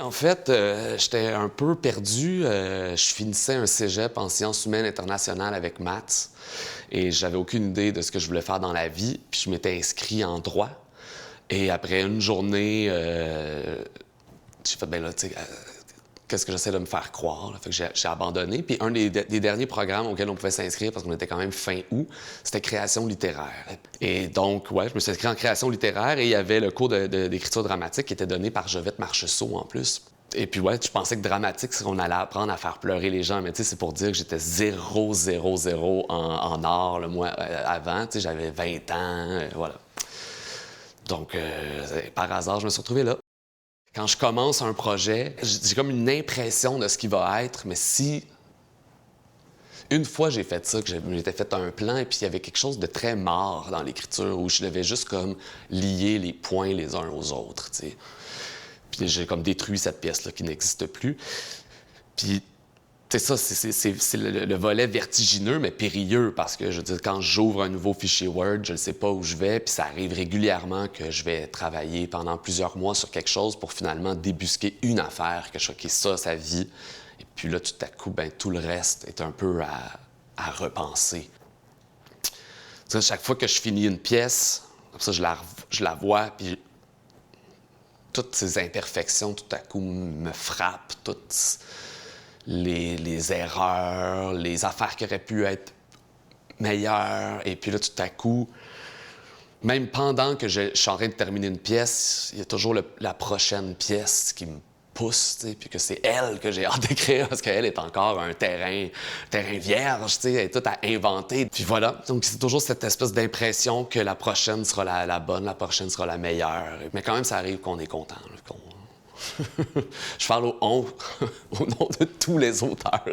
En fait, j'étais un peu perdu. Je finissais un cégep en sciences humaines internationales avec maths et j'avais aucune idée de ce que je voulais faire dans la vie. Puis je m'étais inscrit en droit. Et après une journée, j'ai fait, ben là, tu sais, qu'est-ce que j'essaie de me faire croire? Là? Fait que j'ai abandonné. Puis un des derniers programmes auxquels on pouvait s'inscrire, parce qu'on était quand même fin août, c'était création littéraire. Et donc, ouais, je me suis inscrit en création littéraire et il y avait le cours d'écriture dramatique qui était donné par Jovette Marcheseau en plus. Et puis, ouais, je pensais que dramatique, c'est qu'on allait apprendre à faire pleurer les gens. Mais tu sais, c'est pour dire que j'étais 0, 0, 0 en art le mois avant. Tu sais, j'avais 20 ans, voilà. Donc, par hasard, je me suis retrouvé là. Quand je commence un projet, j'ai comme une impression de ce qui va être, mais si... Une fois, j'ai fait ça, que j'étais fait un plan, et puis il y avait quelque chose de très mort dans l'écriture, où je devais juste comme lier les points les uns aux autres, tu sais. Puis j'ai comme détruit cette pièce-là qui n'existe plus. Puis, tu sais, ça, c'est le volet vertigineux, mais périlleux, parce que, je veux dire, quand j'ouvre un nouveau fichier Word, je ne sais pas où je vais, puis ça arrive régulièrement que je vais travailler pendant plusieurs mois sur quelque chose pour finalement débusquer une affaire, que je qui est ça, sa vie. Et puis là, tout à coup, ben, tout le reste est un peu à repenser. Tu sais, chaque fois que je finis une pièce, comme ça, je la vois, puis toutes ces imperfections, tout à coup, me frappent, toutes les erreurs, les affaires qui auraient pu être meilleures. Et puis là, tout à coup, même pendant que je suis en train de terminer une pièce, il y a toujours la prochaine pièce qui me pousse, tu sais, puis que c'est elle que j'ai hâte d'écrire parce qu'elle est encore un terrain vierge, tu sais, elle est toute à inventer. Puis voilà, donc c'est toujours cette espèce d'impression que la prochaine sera la bonne, la prochaine sera la meilleure. Mais quand même, ça arrive qu'on est content, là, je parle au nom de tous les auteurs.